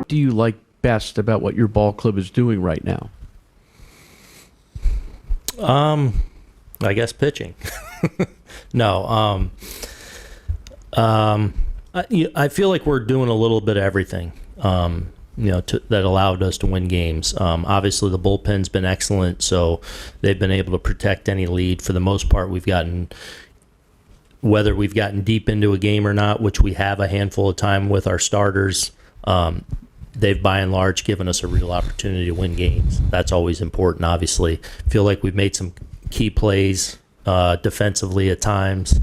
do you like best about what your ball club is doing right now? I guess pitching. No. I feel like we're doing a little bit of everything. That allowed us to win games. Obviously, the bullpen's been excellent, so they've been able to protect any lead. For the most part, whether we've gotten deep into a game or not, which we have a handful of time with our starters, they've by and large given us a real opportunity to win games. That's always important, obviously. Feel like we've made some key plays defensively at times.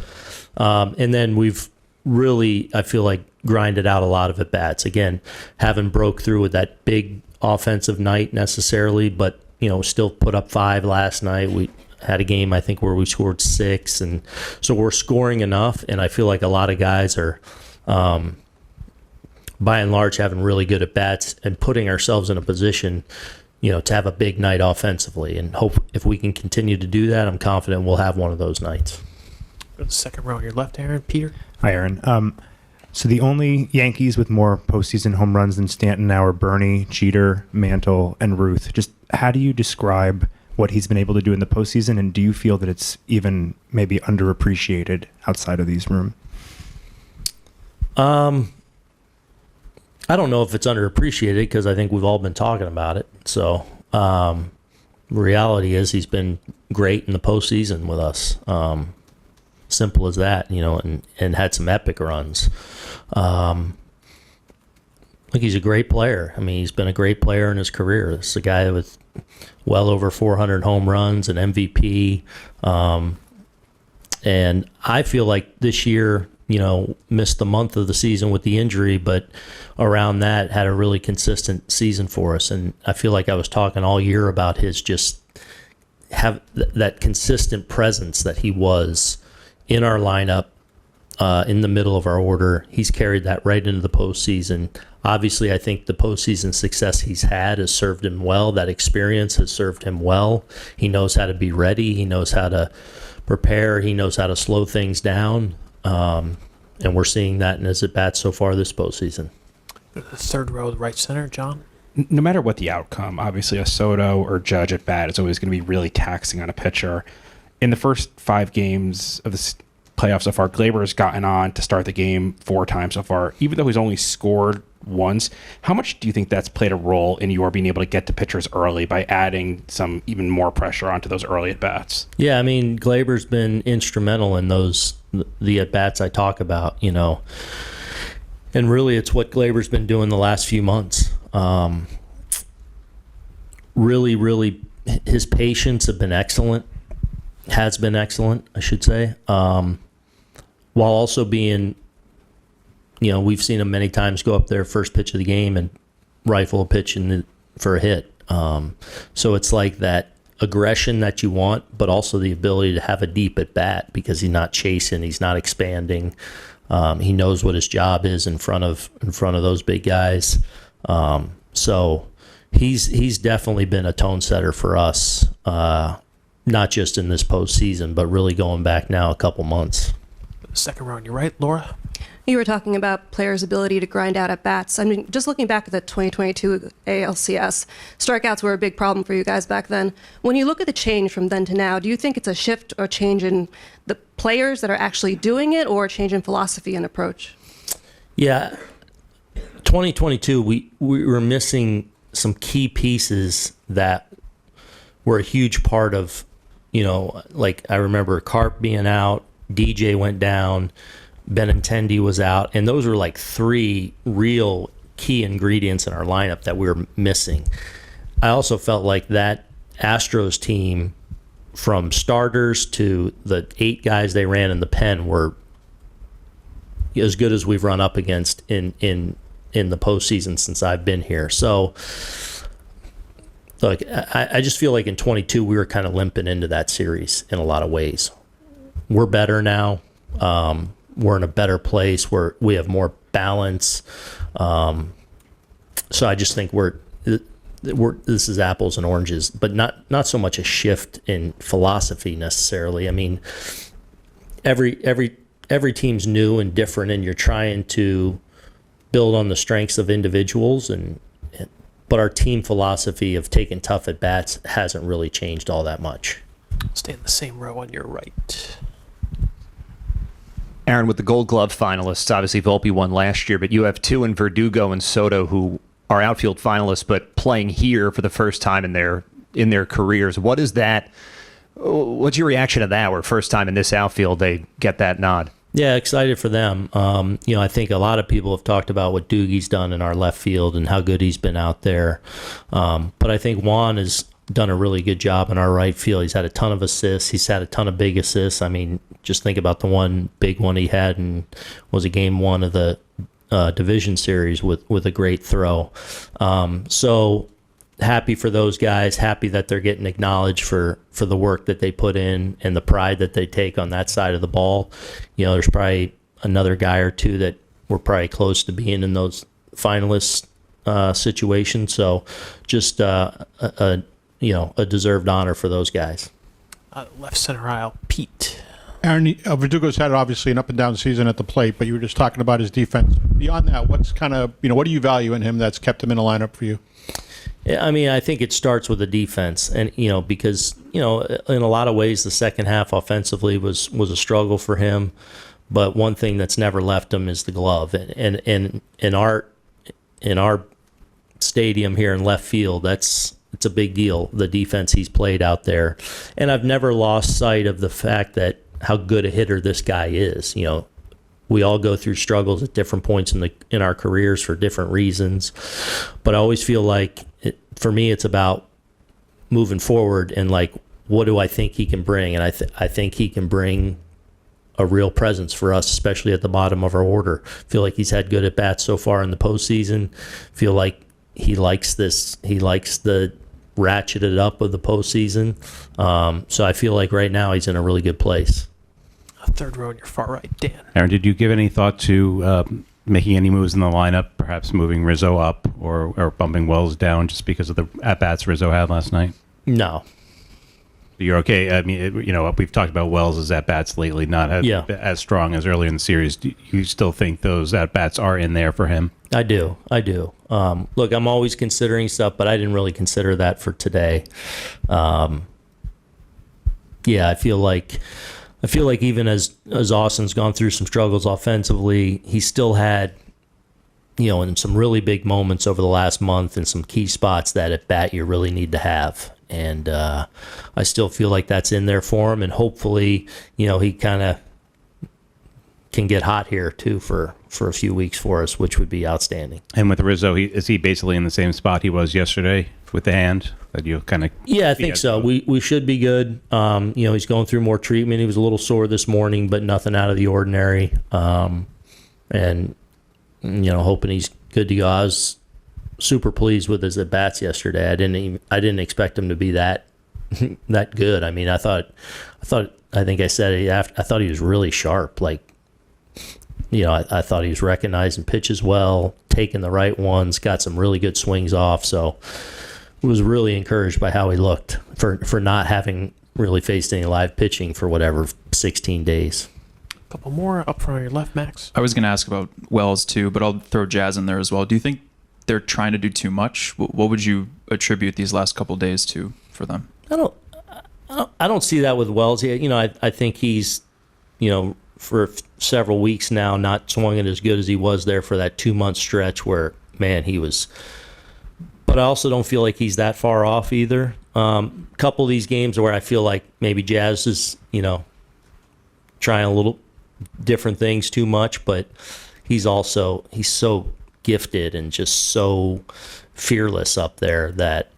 And then we've really, I feel like, grinded out a lot of at-bats. Again, haven't broke through with that big offensive night necessarily, but, still put up 5 last night. We had a game, I think, where we scored 6. And so we're scoring enough, and I feel like a lot of guys are, by and large, having really good at-bats and putting ourselves in a position, to have a big night offensively. And hope if we can continue to do that, I'm confident we'll have one of those nights. Go to the second row on your left, Aaron. Peter? Hi, Aaron. So the only Yankees with more postseason home runs than Stanton now are Bernie, Jeter, Mantle, and Ruth. Just how do you describe what he's been able to do in the postseason, and do you feel that it's even maybe underappreciated outside of these rooms? I don't know if it's underappreciated because I think we've all been talking about it. So reality is he's been great in the postseason with us. Simple as that, and had some epic runs. I think he's a great player. I mean, he's been a great player in his career. This is a guy with well over 400 home runs, an MVP. And I feel like this year, missed the month of the season with the injury, but around that had a really consistent season for us. And I feel like I was talking all year about his just have that consistent presence that he was in our lineup, in the middle of our order. He's carried that right into the postseason. Obviously, I think the postseason success he's had has served him well. That experience has served him well. He knows how to be ready. He knows how to prepare. He knows how to slow things down. And we're seeing that in his at-bats so far this postseason. The third row, the right center, John? No matter what the outcome, obviously a Soto or Judge at bat is always going to be really taxing on a pitcher. In the first 5 games of the playoffs so far, Gleyber has gotten on to start the game 4 times so far. Even though he's only scored once, how much do you think that's played a role in your being able to get to pitchers early by adding some even more pressure onto those early at-bats? Yeah, I mean, Gleyber's been instrumental in the at-bats I talk about, And really it's what Gleyber's been doing the last few months. Really, his patience has been excellent, I should say. While also being, we've seen him many times go up there first pitch of the game and rifle a pitch for a hit. So it's like that aggression that you want, but also the ability to have a deep at bat because he's not chasing, he's not expanding. He knows what his job is in front of those big guys. So he's definitely been a tone setter for us, not just in this postseason, but really going back now a couple months. Second row on your right, Laura? You were talking about players' ability to grind out at bats. I mean, just looking back at the 2022 ALCS, strikeouts were a big problem for you guys back then. When you look at the change from then to now, do you think it's a shift or change in the players that are actually doing it, or a change in philosophy and approach? Yeah, 2022, we were missing some key pieces that were a huge part of, like I remember Carp being out, DJ went down, Benintendi was out, and those were like 3 real key ingredients in our lineup that we were missing. I also felt like that Astros team, from starters to the 8 guys they ran in the pen, were as good as we've run up against in the postseason since I've been here. So, look, I just feel like in 22 we were kind of limping into that series in a lot of ways. We're better now. We're in a better place where we have more balance. So I just think this is apples and oranges, but not so much a shift in philosophy necessarily. I mean, every team's new and different, and you're trying to build on the strengths of individuals, but our team philosophy of taking tough at bats hasn't really changed all that much. Stay in the same row on your right. Aaron, with the Gold Glove finalists, obviously Volpe won last year, but you have two in Verdugo and Soto who are outfield finalists, but playing here for the first time in their careers. What is that? What's your reaction to that? Where first time in this outfield they get that nod? Yeah, excited for them. I think a lot of people have talked about what Doogie's done in our left field and how good he's been out there. But I think Juan has done a really good job in our right field. He's had a ton of assists. He's had a ton of big assists. I mean, just think about the one big one he had and was a game one of the division series with a great throw. So happy for those guys, happy that they're getting acknowledged for the work that they put in and the pride that they take on that side of the ball. There's probably another guy or two that were probably close to being in those finalist situations. So just a deserved honor for those guys. Left center aisle, Pete. Aaron, Verdugo's had obviously an up and down season at the plate, but you were just talking about his defense. Beyond that, what do you value in him that's kept him in a lineup for you? Yeah, I mean, I think it starts with the defense, and because in a lot of ways the second half offensively was a struggle for him, but one thing that's never left him is the glove, and in our stadium here in left field, it's a big deal, the defense he's played out there, and I've never lost sight of the fact that how good a hitter this guy is. We all go through struggles at different points in our careers for different reasons, but I always feel like for me it's about moving forward and like, what do I think he can bring? And I think he can bring a real presence for us, especially at the bottom of our order. Feel like he's had good at bats so far in the postseason. Feel like he likes this. He likes the ratcheted up of the postseason. So I feel like right now he's in a really good place. Third row on your far right, Dan. Aaron, did you give any thought to making any moves in the lineup, perhaps moving Rizzo up or bumping Wells down just because of the at-bats Rizzo had last night? No. You're okay? I mean, we've talked about Wells' at-bats lately, not as strong as early in the series. Do you still think those at-bats are in there for him? I do. Look, I'm always considering stuff, but I didn't really consider that for today. I feel like even as Austin's gone through some struggles offensively, he still had, in some really big moments over the last month and some key spots that at bat you really need to have. And I still feel like that's in there for him. And hopefully, he kind of can get hot here too for a few weeks for us, which would be outstanding. And with Rizzo, is he basically in the same spot he was yesterday with the hand? That you kind of I think so. We should be good. He's going through more treatment. He was a little sore this morning, but nothing out of the ordinary. And hoping he's good to go. I was super pleased with his at bats yesterday. I didn't expect him to be that good. I mean, I think I said it after. I thought he was really sharp. Like, I thought he was recognizing pitches well, taking the right ones, got some really good swings off. So was really encouraged by how he looked for not having really faced any live pitching for 16 days. A couple more up front on your left, Max. I was going to ask about Wells too, but I'll throw Jazz in there as well. Do you think they're trying to do too much? What would you attribute these last couple days to for them? I don't see that with Wells. I think he's, for several weeks now not swinging as good as he was there for that 2-month stretch where, man, he was. But I also don't feel like he's that far off either. Couple of these games where I feel like maybe Jazz is, trying a little different things too much, but he's so gifted and just so fearless up there that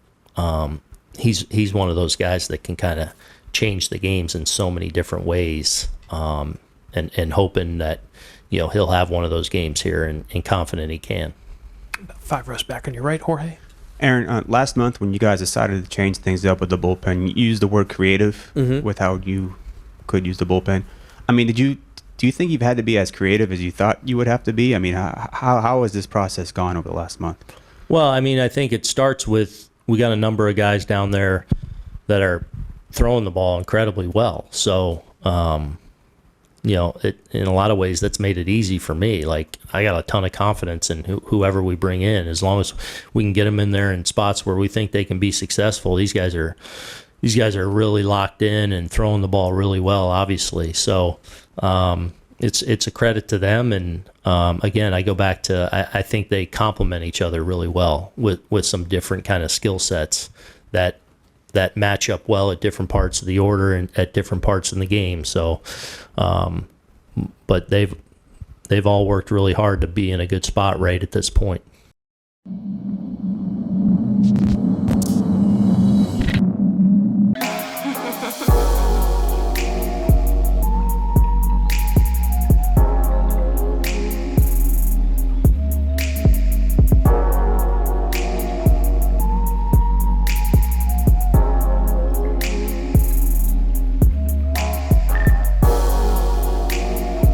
he's one of those guys that can kind of change the games in so many different ways. And hoping that he'll have one of those games here and confident he can. About 5 rows back on your right, Jorge. Aaron, last month when you guys decided to change things up with the bullpen, you used the word creative with how you could use the bullpen. I mean, do you think you've had to be as creative as you thought you would have to be? I mean, how has this process gone over the last month? Well, I mean, I think it starts with we got a number of guys down there that are throwing the ball incredibly well. So, in a lot of ways, that's made it easy for me. Like, I got a ton of confidence in whoever we bring in, as long as we can get them in there in spots where we think they can be successful. These guys are really locked in and throwing the ball really well, obviously. So it's a credit to them. And again, I go back to I think they complement each other really well with some different kind of skill sets that match up well at different parts of the order and at different parts in the game. So, but they've all worked really hard to be in a good spot right at this point.